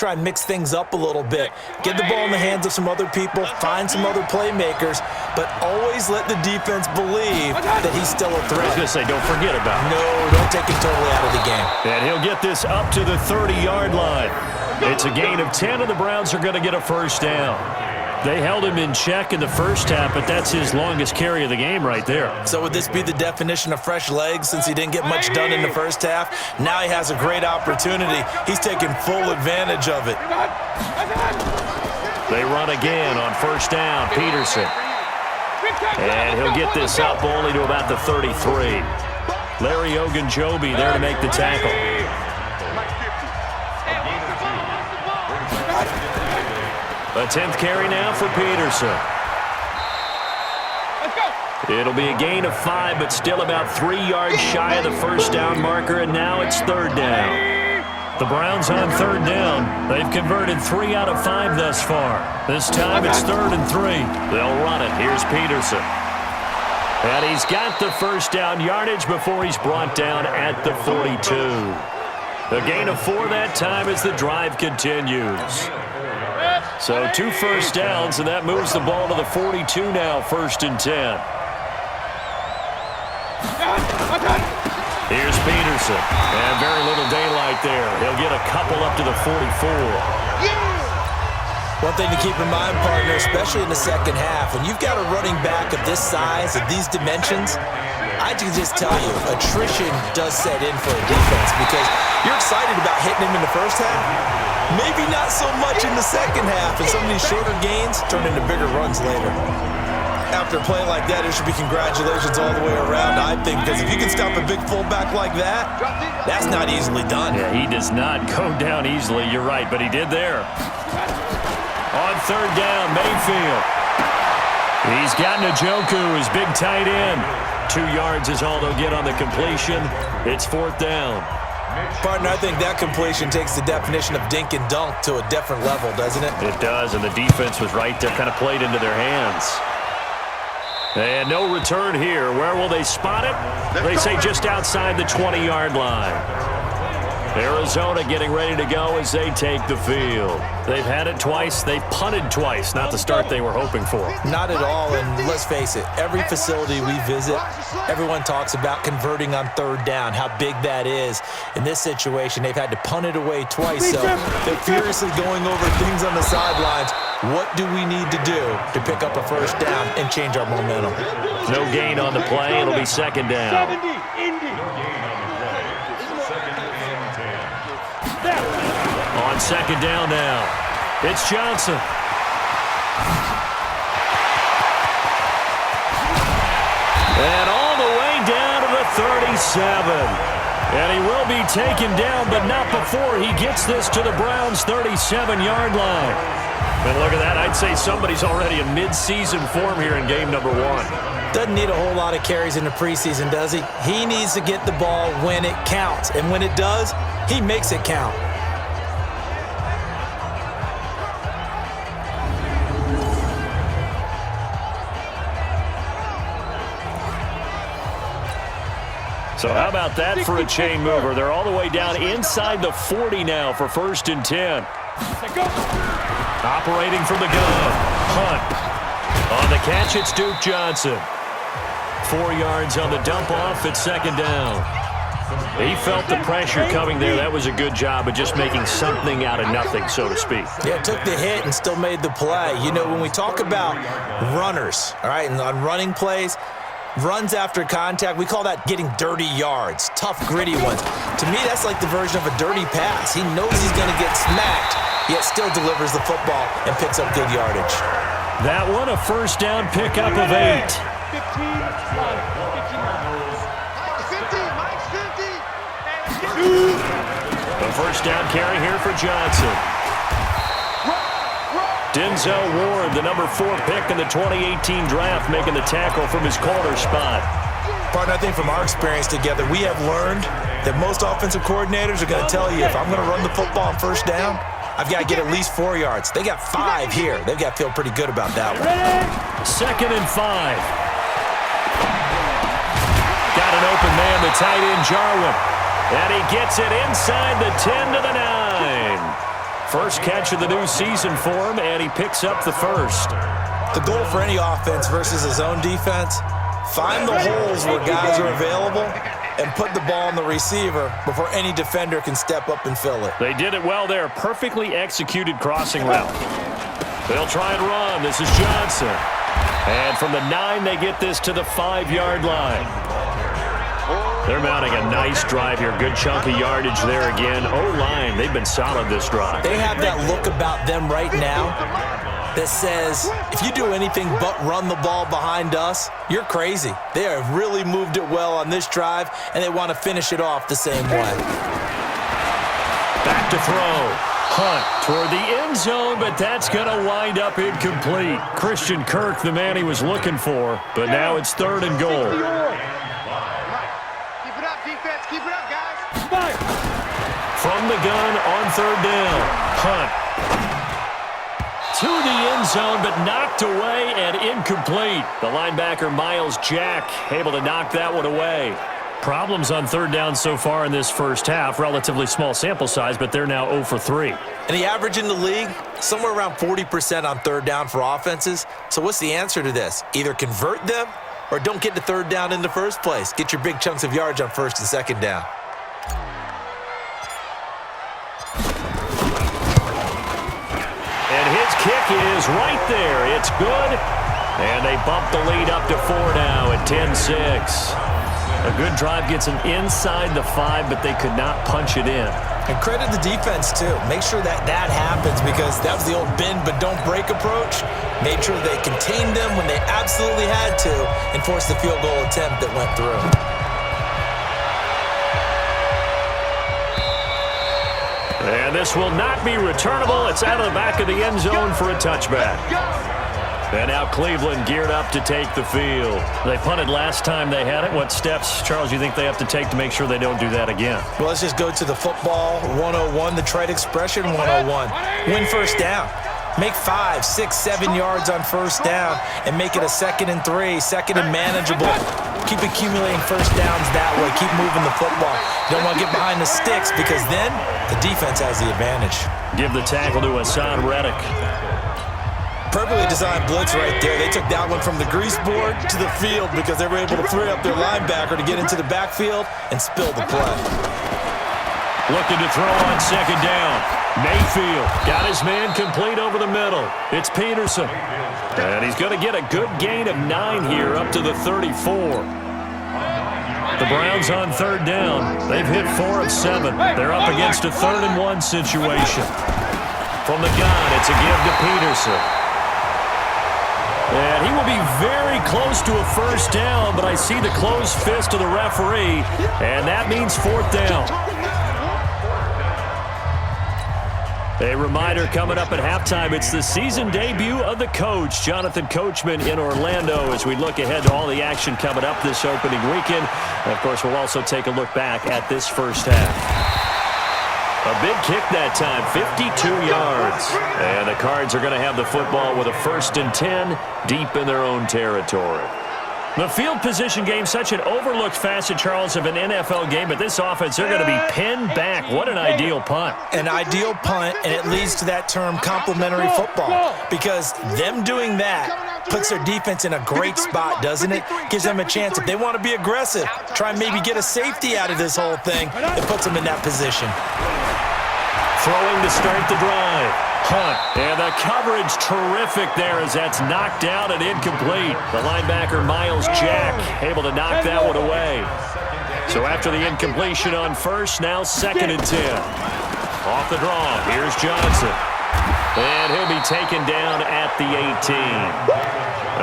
Try and mix things up a little bit. Get the ball in the hands of some other people, find some other playmakers, but always let the defense believe that he's still a threat. I was going to say, don't forget about it. No, don't take him totally out of the game. And he'll get this up to the 30-yard line. It's a gain of 10, and the Browns are going to get a first down. They held him in check in the first half, but that's his longest carry of the game right there. So would this be the definition of fresh legs since he didn't get much done in the first half? Now he has a great opportunity. He's taking full advantage of it. They run again on first down, Peterson. And he'll get this up only to about the 33. Larry Ogunjobi there to make the tackle. A 10th carry now for Peterson. It'll be a gain of 5, but still about 3 yards shy of the first down marker, and now it's third down. The Browns on third down. They've converted 3 out of 5 thus far. This time it's 3rd and 3. They'll run it. Here's Peterson. And he's got the first down yardage before he's brought down at the 42. A gain of 4 that time as the drive continues. So 2 first downs, and that moves the ball to the 42 now, 1st and 10. Here's Peterson. And very little daylight there. He'll get a couple up to the 44. One thing to keep in mind, partner, especially in the second half, when you've got a running back of this size, of these dimensions, I can just tell you, attrition does set in for a defense because you're excited about hitting him in the first half. Maybe not so much in the second half, and some of these shorter gains turn into bigger runs later. After a play like that, it should be congratulations all the way around, I think, because if you can stop a big fullback like that, that's not easily done. Yeah, he does not go down easily, you're right, but he did there. On third down, Mayfield. He's got Njoku, his big tight end. 2 yards is all they'll get on the completion. It's 4th down. Partner, I think that completion takes the definition of dink and dunk to a different level, doesn't it? It does, and the defense was right there, kind of played into their hands. And no return here. Where will they spot it? They say just outside the 20-yard line. Arizona getting ready to go as they take the field. They've had it twice. They've punted twice. Not the start they were hoping for. Not at all, and let's face it, every facility we visit, everyone talks about converting on third down, how big that is. In this situation, they've had to punt it away twice, so they're furiously going over things on the sidelines. What do we need to do to pick up a first down and change our momentum? No gain on the play. It'll be 2nd down. On 2nd down now, it's Johnson. And all the way down to the 37. And he will be taken down, but not before he gets this to the Browns' 37-yard line. And look at that. I'd say somebody's already in mid-season form here in game number 1. Doesn't need a whole lot of carries in the preseason, does he? He needs to get the ball when it counts. And when it does, he makes it count. So how about that for a chain mover? They're all the way down inside the 40 now for 1st and 10. Operating from the gun. Hunt. On the catch, it's Duke Johnson. 4 yards on the dump off at 2nd down. He felt the pressure coming there. That was a good job of just making something out of nothing, so to speak. Yeah, took the hit and still made the play. You know, when we talk about runners, all right, and on running plays, runs after contact, we call that getting dirty yards, tough, gritty ones. To me, that's like the version of a dirty pass. He knows he's going to get smacked, yet still delivers the football and picks up good yardage. That one, a first down pickup of 8. The first down carry here for Johnson. Denzel Ward, the number 4 pick in the 2018 draft, making the tackle from his corner spot. Partner, I think from our experience together, we have learned that most offensive coordinators are going to tell you, if I'm going to run the football on first down, I've got to get at least 4 yards. They got 5 here. They've got to feel pretty good about that one. 2nd and 5. Got an open man, the tight end, Jarwin. And he gets it inside the 10 to the 9. First catch of the new season for him, and he picks up the first. The goal for any offense versus his own defense, find the holes where guys are available and put the ball on the receiver before any defender can step up and fill it. They did it well there. Perfectly executed crossing route. They'll try and run. This is Johnson. And from the 9, they get this to the 5-yard line. They're mounting a nice drive here. Good chunk of yardage there again. O-line, they've been solid this drive. They have that look about them right now that says, if you do anything but run the ball behind us, you're crazy. They have really moved it well on this drive, and they want to finish it off the same way. Back to throw. Hunt toward the end zone, but that's going to wind up incomplete. Christian Kirk, the man he was looking for, but now it's 3rd and goal. Keep it up, defense. Keep it up, guys. From the gun on 3rd down. Hunt to the end zone, but knocked away and incomplete. The linebacker, Miles Jack, able to knock that one away. Problems on 3rd down so far in this first half. Relatively small sample size, but they're now 0 for 3. And the average in the league, somewhere around 40% on 3rd down for offenses. So what's the answer to this? Either convert them or don't get to 3rd down in the first place. Get your big chunks of yards on 1st and 2nd down. And his kick is right there. It's good. And they bump the lead up to 4 now at 10-6. A good drive gets them inside the 5, but they could not punch it in. And credit the defense, too. Make sure that happens because that was the old bend but don't break approach. Made sure they contained them when they absolutely had to and forced the field goal attempt that went through. And this will not be returnable. It's out of the back of the end zone for a touchback. And now Cleveland geared up to take the field. They punted last time they had it. What steps, Charles, you think they have to take to make sure they don't do that again? Well, let's just go to the football 101, the trite expression 101. Win 1st down. Make 5, 6, 7 yards on 1st down and make it a 2nd and 3, 2nd and manageable. Keep accumulating 1st downs that way. Keep moving the football. You don't want to get behind the sticks because then the defense has the advantage. Give the tackle to Hassan Reddick. Perfectly designed blitz right there. They took that one from the grease board to the field because they were able to free up their linebacker to get into the backfield and spill the play. Looking to throw on 2nd down. Mayfield got his man complete over the middle. It's Peterson. And he's going to get a good gain of 9 here up to the 34. The Browns on 3rd down. They've hit 4 of 7. They're up against a 3rd and 1 situation. From the gun, it's a give to Peterson. And he will be very close to a 1st down, but I see the closed fist of the referee, and that means 4th down. A reminder coming up at halftime, it's the season debut of the coach, Jonathan Coachman in Orlando, as we look ahead to all the action coming up this opening weekend. And, of course, we'll also take a look back at this first half. A big kick that time, 52 yards. And the Cards are going to have the football with a 1st and 10 deep in their own territory. The field position game, such an overlooked facet, Charles, of an NFL game, but this offense, they're going to be pinned back. What an ideal punt. An ideal punt, and it leads to that term complementary football because them doing that puts their defense in a great spot, doesn't it? Gives them a chance. If they want to be aggressive, try and maybe get a safety out of this whole thing, it puts them in that position. Throwing to start the drive. Hunt. And the coverage terrific there as that's knocked out and incomplete. The linebacker, Miles Jack, able to knock that one away. So after the incompletion on 1st, now 2nd and 10. Off the draw, here's Johnson. And he'll be taken down at the 18.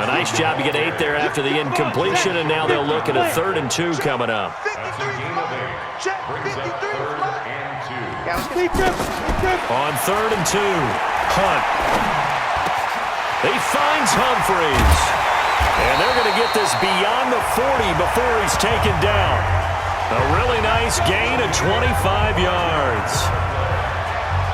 A nice job to get 8 there after the incompletion, and now they'll look at a 3rd and 2 coming up. On 3rd and 2, Hunt. He finds Humphreys. And they're going to get this beyond the 40 before he's taken down. A really nice gain of 25 yards.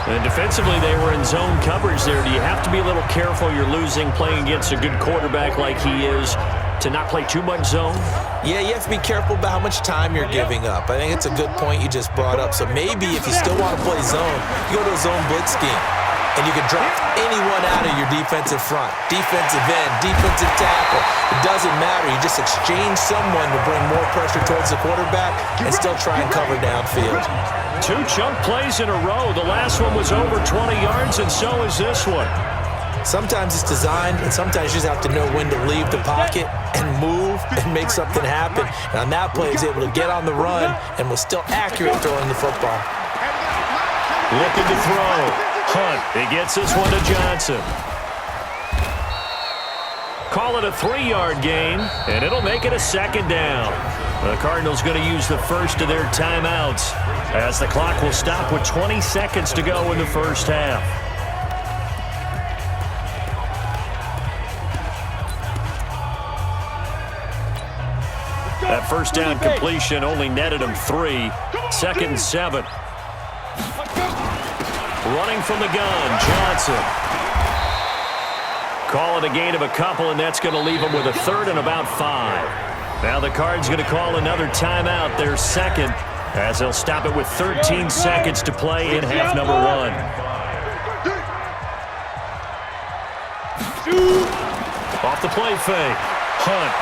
And defensively, they were in zone coverage there. Do you have to be a little careful? You're losing, playing against a good quarterback like he is, to not play too much zone? Yeah, you have to be careful about how much time you're giving up. I think it's a good point you just brought up. So maybe if you still want to play zone, you go to a zone blitz scheme. And you can drop anyone out of your defensive front, defensive end, defensive tackle. It doesn't matter. You just exchange someone to bring more pressure towards the quarterback and still try and cover downfield. 2 chunk plays in a row. The last one was over 20 yards, and so is this one. Sometimes it's designed, and sometimes you just have to know when to leave the pocket and move and make something happen. And on that play, he's able to get on the run and was still accurate throwing the football. Looking to throw. Hunt, he gets this one to Johnson. Call it a 3-yard gain, and it'll make it a 2nd down. The Cardinals going to use the first of their timeouts as the clock will stop with 20 seconds to go in the first half. That first down completion only netted him 3. 2nd and 7. Running from the gun, Johnson. Call it a gain of a couple, and that's going to leave him with a 3rd and about 5. Now the Cards going to call another timeout, their 2nd, as they'll stop it with 13 seconds to play in half number 1. Off the play fake. Hunt.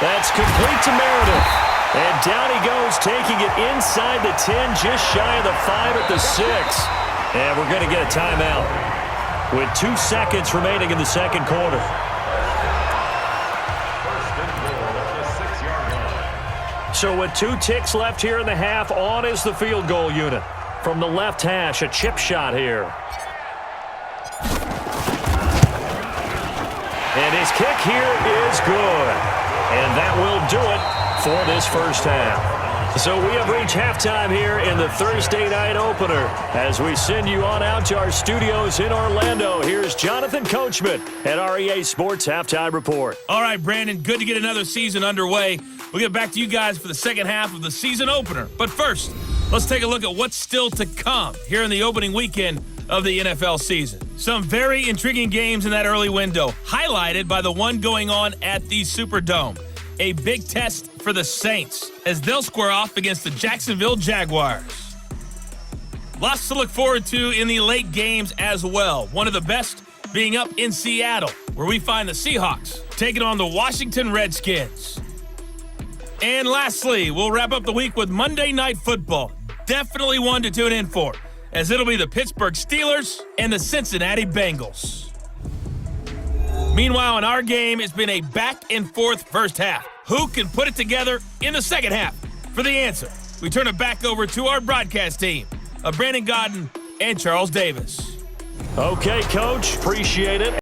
That's complete to Meredith. And down he goes, taking it inside the 10, just shy of the 5 at the 6. And we're going to get a timeout with 2 seconds remaining in the second quarter. So with 2 ticks left here in the half, on is the field goal unit. From the left hash, a chip shot here. And his kick here is good. And that will do it for this first half. So we have reached halftime here in the Thursday night opener. As we send you on out to our studios in Orlando, here's Jonathan Coachman at REA Sports Halftime Report. All right, Brandon, good to get another season underway. We'll get back to you guys for the second half of the season opener. But first, let's take a look at what's still to come here in the opening weekend of the NFL season. Some very intriguing games in that early window, highlighted by the one going on at the Superdome. A big test for the Saints as they'll square off against the Jacksonville Jaguars. Lots to look forward to in the late games as well. One of the best being up in Seattle, where we find the Seahawks taking on the Washington Redskins. And lastly, we'll wrap up the week with Monday Night Football. Definitely one to tune in for, as it'll be the Pittsburgh Steelers and the Cincinnati Bengals. Meanwhile, in our game, it's been a back-and-forth first half. Who can put it together in the second half? For the answer, we turn it back over to our broadcast team of Brandon Godden and Charles Davis. Okay, Coach, appreciate it.